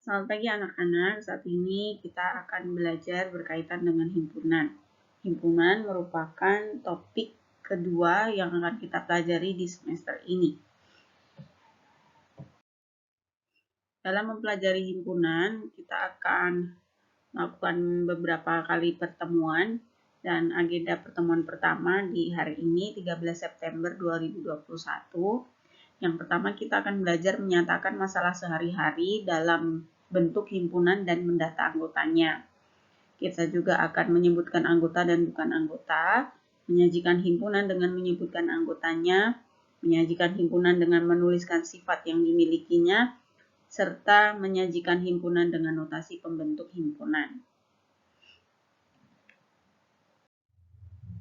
Selamat pagi anak-anak, saat ini kita akan belajar berkaitan dengan himpunan. Himpunan merupakan topik kedua yang akan kita pelajari di semester ini. Dalam mempelajari himpunan, kita akan melakukan beberapa kali pertemuan dan agenda pertemuan pertama di hari ini 13 September 2021. Yang pertama kita akan belajar menyatakan masalah sehari-hari dalam bentuk himpunan dan mendata anggotanya. Kita juga akan menyebutkan anggota dan bukan anggota, menyajikan himpunan dengan menyebutkan anggotanya, menyajikan himpunan dengan menuliskan sifat yang dimilikinya, serta menyajikan himpunan dengan notasi pembentuk himpunan.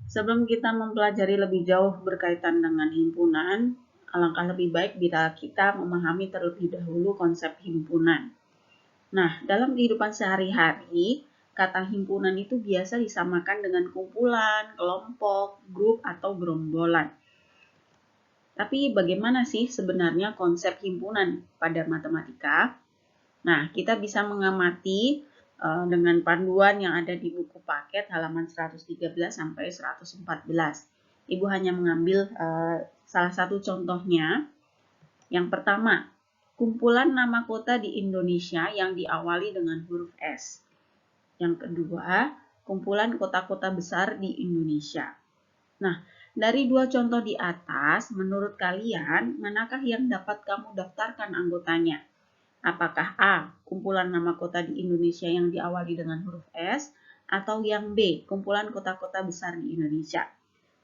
Sebelum kita mempelajari lebih jauh berkaitan dengan himpunan, alangkah lebih baik bila kita memahami terlebih dahulu konsep himpunan. Nah, dalam kehidupan sehari-hari, kata himpunan itu biasa disamakan dengan kumpulan, kelompok, grup, atau gerombolan. Tapi bagaimana sih sebenarnya konsep himpunan pada matematika? Nah, kita bisa mengamati dengan panduan yang ada di buku paket halaman 113 sampai 114. Ibu hanya mengambil salah satu contohnya. Yang pertama, kumpulan nama kota di Indonesia yang diawali dengan huruf S. Yang kedua, kumpulan kota-kota besar di Indonesia. Nah, dari dua contoh di atas, menurut kalian, manakah yang dapat kamu daftarkan anggotanya? Apakah A, kumpulan nama kota di Indonesia yang diawali dengan huruf S, atau yang B, kumpulan kota-kota besar di Indonesia?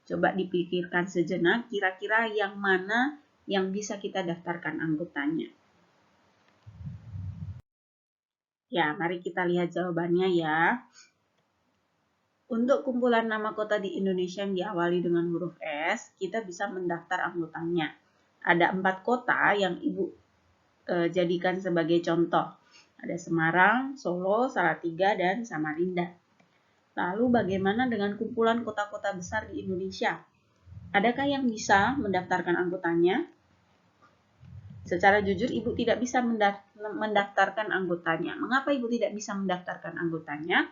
Coba dipikirkan sejenak, kira-kira yang mana yang bisa kita daftarkan anggotanya. Ya, mari kita lihat jawabannya ya. Untuk kumpulan nama kota di Indonesia yang diawali dengan huruf S, kita bisa mendaftar anggotanya. Ada 4 kota yang Ibu jadikan sebagai contoh. Ada Semarang, Solo, Salatiga, dan Samarinda. Lalu bagaimana dengan kumpulan kota-kota besar di Indonesia? Adakah yang bisa mendaftarkan anggotanya? Secara jujur, Ibu tidak bisa mendaftarkan anggotanya. Mengapa Ibu tidak bisa mendaftarkan anggotanya?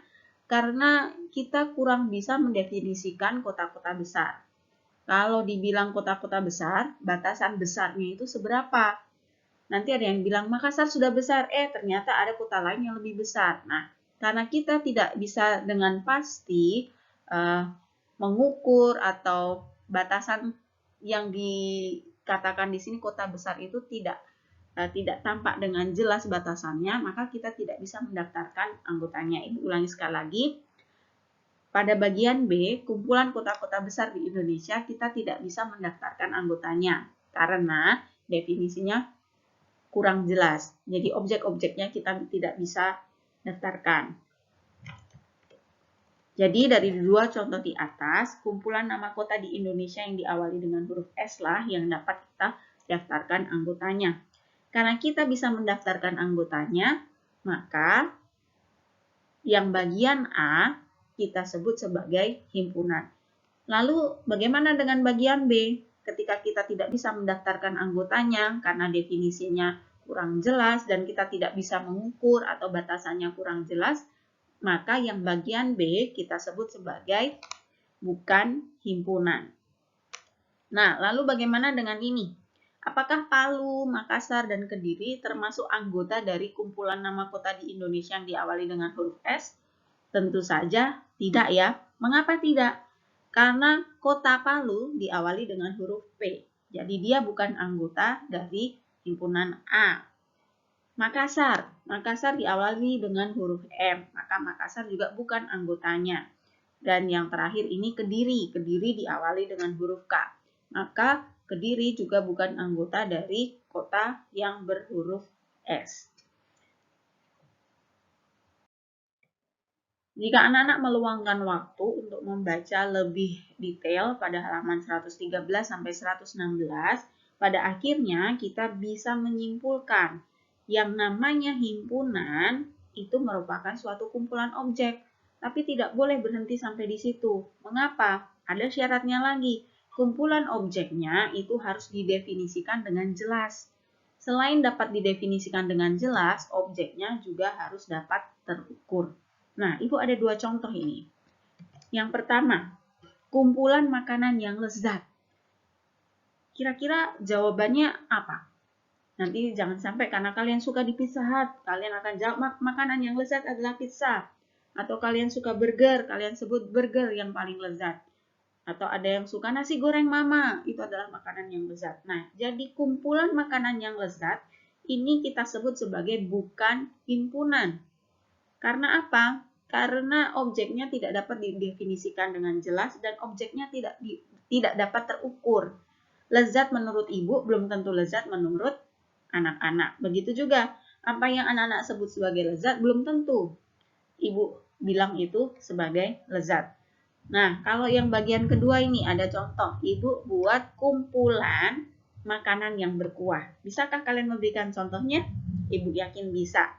Karena kita kurang bisa mendefinisikan kota-kota besar. Kalau dibilang kota-kota besar, batasan besarnya itu seberapa? Nanti ada yang bilang Makassar sudah besar, ternyata ada kota lain yang lebih besar. Nah, karena kita tidak bisa dengan pasti mengukur atau batasan yang dikatakan di sini kota besar itu tidak tampak dengan jelas batasannya, maka kita tidak bisa mendaftarkan anggotanya. Ibu ulangi sekali lagi. Pada bagian B, kumpulan kota-kota besar di Indonesia, kita tidak bisa mendaftarkan anggotanya karena definisinya kurang jelas. Jadi objek-objeknya kita tidak bisa daftarkan. Jadi dari dua contoh di atas, kumpulan nama kota di Indonesia yang diawali dengan huruf S lah yang dapat kita daftarkan anggotanya. Karena kita bisa mendaftarkan anggotanya, maka yang bagian A kita sebut sebagai himpunan. Lalu bagaimana dengan bagian B? Ketika kita tidak bisa mendaftarkan anggotanya karena definisinya kurang jelas dan kita tidak bisa mengukur atau batasannya kurang jelas, maka yang bagian B kita sebut sebagai bukan himpunan. Nah, lalu bagaimana dengan ini? Apakah Palu, Makassar, dan Kediri termasuk anggota dari kumpulan nama kota di Indonesia yang diawali dengan huruf S? Tentu saja tidak ya. Mengapa tidak? Karena kota Palu diawali dengan huruf P. Jadi dia bukan anggota dari himpunan A. Makassar diawali dengan huruf M. Maka Makassar juga bukan anggotanya. Dan yang terakhir ini Kediri. Kediri diawali dengan huruf K. Maka Kediri juga bukan anggota dari kota yang berhuruf S. Jika anak-anak meluangkan waktu untuk membaca lebih detail pada halaman 113 sampai 116, pada akhirnya kita bisa menyimpulkan yang namanya himpunan itu merupakan suatu kumpulan objek, tapi tidak boleh berhenti sampai di situ. Mengapa? Ada syaratnya lagi. Kumpulan objeknya itu harus didefinisikan dengan jelas. Selain dapat didefinisikan dengan jelas, objeknya juga harus dapat terukur. Nah, Ibu ada dua contoh ini. Yang pertama, kumpulan makanan yang lezat. Kira-kira jawabannya apa? Nanti jangan sampai karena kalian suka di Pizza Hut, kalian akan jawab makanan yang lezat adalah pizza. Atau kalian suka burger, kalian sebut burger yang paling lezat. Atau ada yang suka nasi goreng mama, itu adalah makanan yang lezat. Nah, jadi kumpulan makanan yang lezat, ini kita sebut sebagai bukan himpunan. Karena apa? Karena objeknya tidak dapat didefinisikan dengan jelas dan objeknya tidak dapat terukur. Lezat menurut ibu belum tentu lezat menurut anak-anak. Begitu juga, apa yang anak-anak sebut sebagai lezat belum tentu ibu bilang itu sebagai lezat. Nah, kalau yang bagian kedua ini ada contoh. Ibu buat kumpulan makanan yang berkuah. Bisakah kalian memberikan contohnya? Ibu yakin bisa.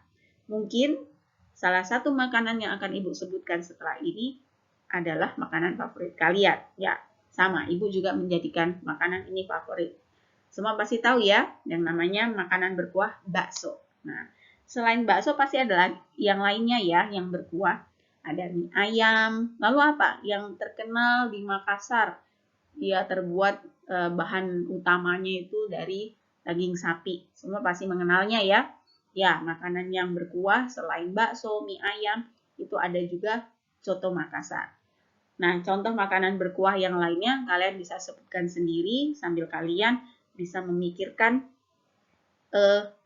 Mungkin salah satu makanan yang akan Ibu sebutkan setelah ini adalah makanan favorit kalian. Ya, sama. Ibu juga menjadikan makanan ini favorit. Semua pasti tahu ya, yang namanya makanan berkuah bakso. Nah, selain bakso pasti ada yang lainnya ya, yang berkuah. Ada mie ayam, lalu apa? Yang terkenal di Makassar, dia terbuat bahan utamanya itu dari daging sapi. Semua pasti mengenalnya ya. Ya, makanan yang berkuah selain bakso, mie ayam, itu ada juga soto Makassar. Nah, contoh makanan berkuah yang lainnya kalian bisa sebutkan sendiri sambil kalian bisa memikirkan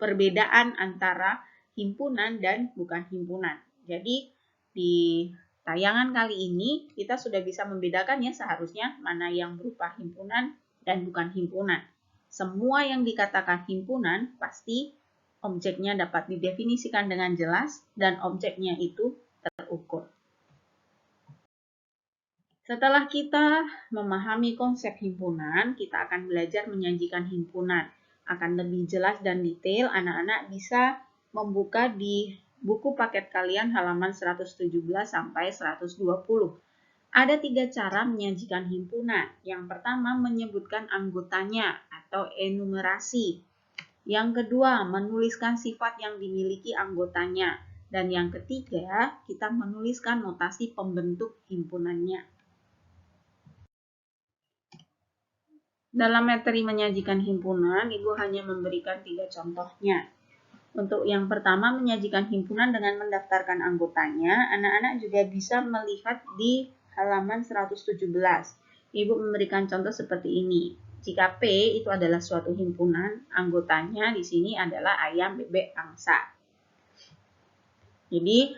perbedaan antara himpunan dan bukan himpunan. Jadi, di tayangan kali ini kita sudah bisa membedakan ya seharusnya mana yang berupa himpunan dan bukan himpunan. Semua yang dikatakan himpunan pasti objeknya dapat didefinisikan dengan jelas dan objeknya itu terukur. Setelah kita memahami konsep himpunan, kita akan belajar menyajikan himpunan. Akan lebih jelas dan detail, anak-anak bisa membuka di buku paket kalian halaman 117 sampai 120. Ada 3 cara menyajikan himpunan. Yang pertama, menyebutkan anggotanya atau enumerasi. Yang kedua, menuliskan sifat yang dimiliki anggotanya. Dan yang ketiga, kita menuliskan notasi pembentuk himpunannya. Dalam materi menyajikan himpunan, Ibu hanya memberikan 3 contohnya. Untuk yang pertama, menyajikan himpunan dengan mendaftarkan anggotanya, anak-anak juga bisa melihat di halaman 117. Ibu memberikan contoh seperti ini. Jika P itu adalah suatu himpunan, anggotanya di sini adalah ayam, bebek, angsa. Jadi,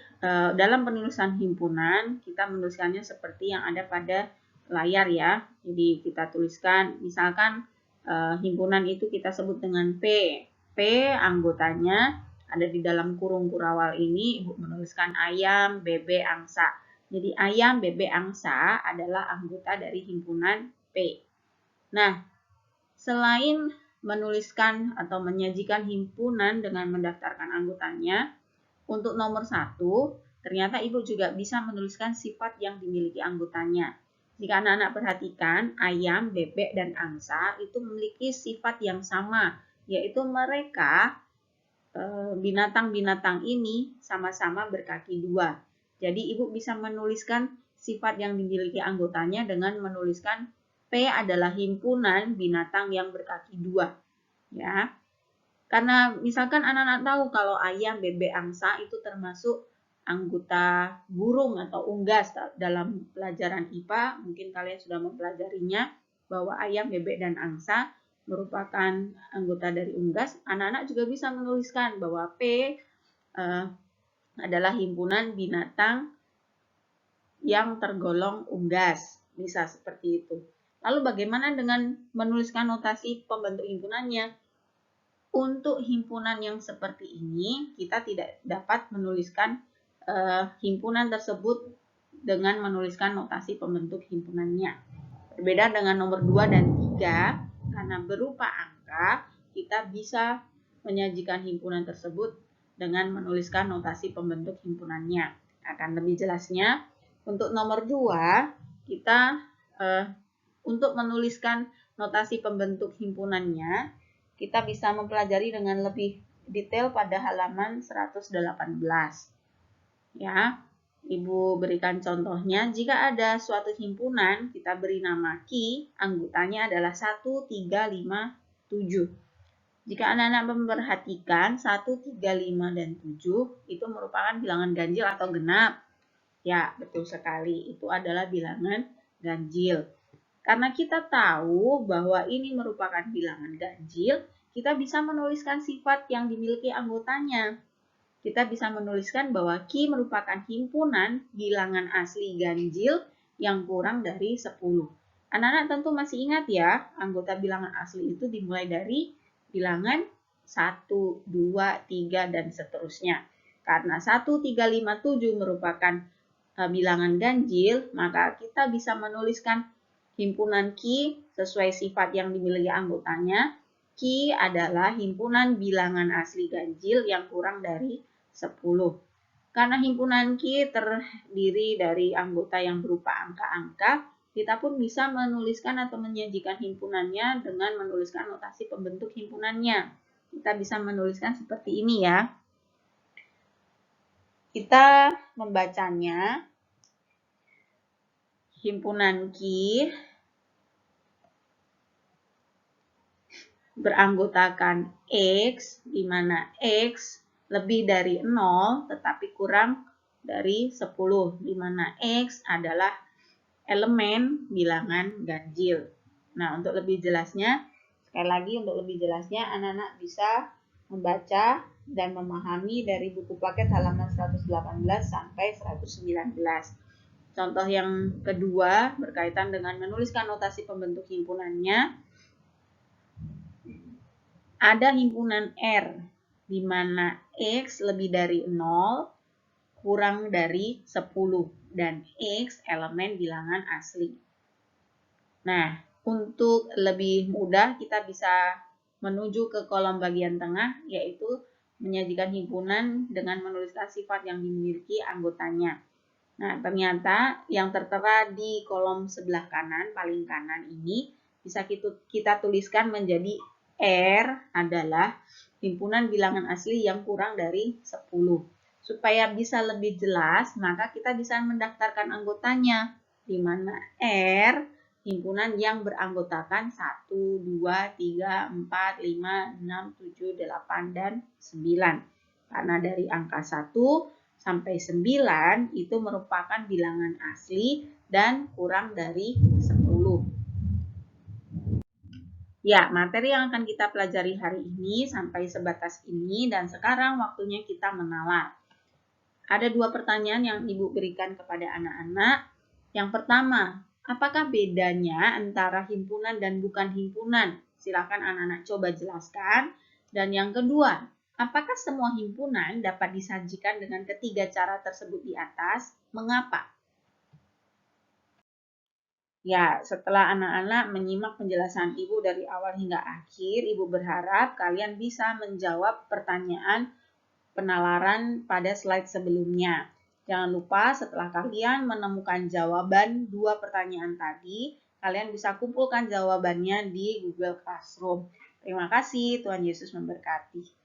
dalam penulisan himpunan, kita menuliskannya seperti yang ada pada layar ya. Jadi kita tuliskan misalkan himpunan itu kita sebut dengan P. P anggotanya ada di dalam kurung kurawal ini, Ibu menuliskan ayam, bebek, angsa. Jadi ayam, bebek, angsa adalah anggota dari himpunan P. Nah, selain menuliskan atau menyajikan himpunan dengan mendaftarkan anggotanya, untuk nomor 1, ternyata Ibu juga bisa menuliskan sifat yang dimiliki anggotanya. Jika anak-anak perhatikan, ayam, bebek, dan angsa itu memiliki sifat yang sama, yaitu mereka binatang-binatang ini sama-sama berkaki 2. Jadi Ibu bisa menuliskan sifat yang dimiliki anggotanya dengan menuliskan P adalah himpunan binatang yang berkaki 2. Ya. Karena misalkan anak-anak tahu kalau ayam, bebek, angsa itu termasuk anggota burung atau unggas dalam pelajaran IPA, mungkin kalian sudah mempelajarinya bahwa ayam, bebek, dan angsa merupakan anggota dari unggas. Anak-anak juga bisa menuliskan bahwa P adalah himpunan binatang yang tergolong unggas. Bisa seperti itu. Lalu bagaimana dengan menuliskan notasi pembentuk himpunannya? Untuk himpunan yang seperti ini, kita tidak dapat menuliskan himpunan tersebut dengan menuliskan notasi pembentuk himpunannya. Berbeda dengan nomor 2 dan 3, karena berupa angka, kita bisa menyajikan himpunan tersebut dengan menuliskan notasi pembentuk himpunannya. Akan lebih jelasnya, untuk nomor 2, kita untuk menuliskan notasi pembentuk himpunannya, Kita bisa mempelajari dengan lebih detail pada halaman 118. Ya, Ibu berikan contohnya, jika ada suatu himpunan, kita beri nama Q, anggotanya adalah 1, 3, 5, 7. Jika anak-anak memperhatikan 1, 3, 5, dan 7 itu merupakan bilangan ganjil atau genap. Ya, betul sekali. Itu adalah bilangan ganjil. Karena kita tahu bahwa ini merupakan bilangan ganjil, kita bisa menuliskan sifat yang dimiliki anggotanya. Kita bisa menuliskan bahwa Q merupakan himpunan bilangan asli ganjil yang kurang dari 10. Anak-anak tentu masih ingat ya, anggota bilangan asli itu dimulai dari bilangan 1, 2, 3, dan seterusnya. Karena 1, 3, 5, 7 merupakan bilangan ganjil, maka kita bisa menuliskan himpunan Q sesuai sifat yang dimiliki anggotanya. Q adalah himpunan bilangan asli ganjil yang kurang dari 10. Karena himpunan Q terdiri dari anggota yang berupa angka-angka, kita pun bisa menuliskan atau menyajikan himpunannya dengan menuliskan notasi pembentuk himpunannya. Kita bisa menuliskan seperti ini ya. Kita membacanya, himpunan Q beranggotakan X, di mana X lebih dari 0 tetapi kurang dari 10, di mana X adalah elemen bilangan ganjil. Nah, untuk lebih jelasnya, sekali lagi untuk lebih jelasnya anak-anak bisa membaca dan memahami dari buku paket halaman 118 sampai 119. Contoh yang kedua berkaitan dengan menuliskan notasi pembentuk himpunannya. Ada himpunan R, di mana X lebih dari 0, kurang dari 10, dan X elemen bilangan asli. Nah, untuk lebih mudah kita bisa menuju ke kolom bagian tengah, yaitu menyajikan himpunan dengan menuliskan sifat yang dimiliki anggotanya. Nah, ternyata yang tertera di kolom sebelah kanan, paling kanan ini, bisa kita tuliskan menjadi R adalah himpunan bilangan asli yang kurang dari 10. Supaya bisa lebih jelas, maka kita bisa mendaftarkan anggotanya, di mana R himpunan yang beranggotakan 1, 2, 3, 4, 5, 6, 7, 8, dan 9. Karena dari angka 1 sampai 9 itu merupakan bilangan asli dan kurang dari 10. Ya, materi yang akan kita pelajari hari ini sampai sebatas ini, dan sekarang waktunya kita menalar. Ada dua pertanyaan yang Ibu berikan kepada anak-anak. Yang pertama, apakah bedanya antara himpunan dan bukan himpunan? Silakan anak-anak coba jelaskan. Dan yang kedua, apakah semua himpunan dapat disajikan dengan ketiga cara tersebut di atas? Mengapa? Ya, setelah anak-anak menyimak penjelasan Ibu dari awal hingga akhir, Ibu berharap kalian bisa menjawab pertanyaan penalaran pada slide sebelumnya. Jangan lupa setelah kalian menemukan jawaban dua pertanyaan tadi, kalian bisa kumpulkan jawabannya di Google Classroom. Terima kasih, Tuhan Yesus memberkati.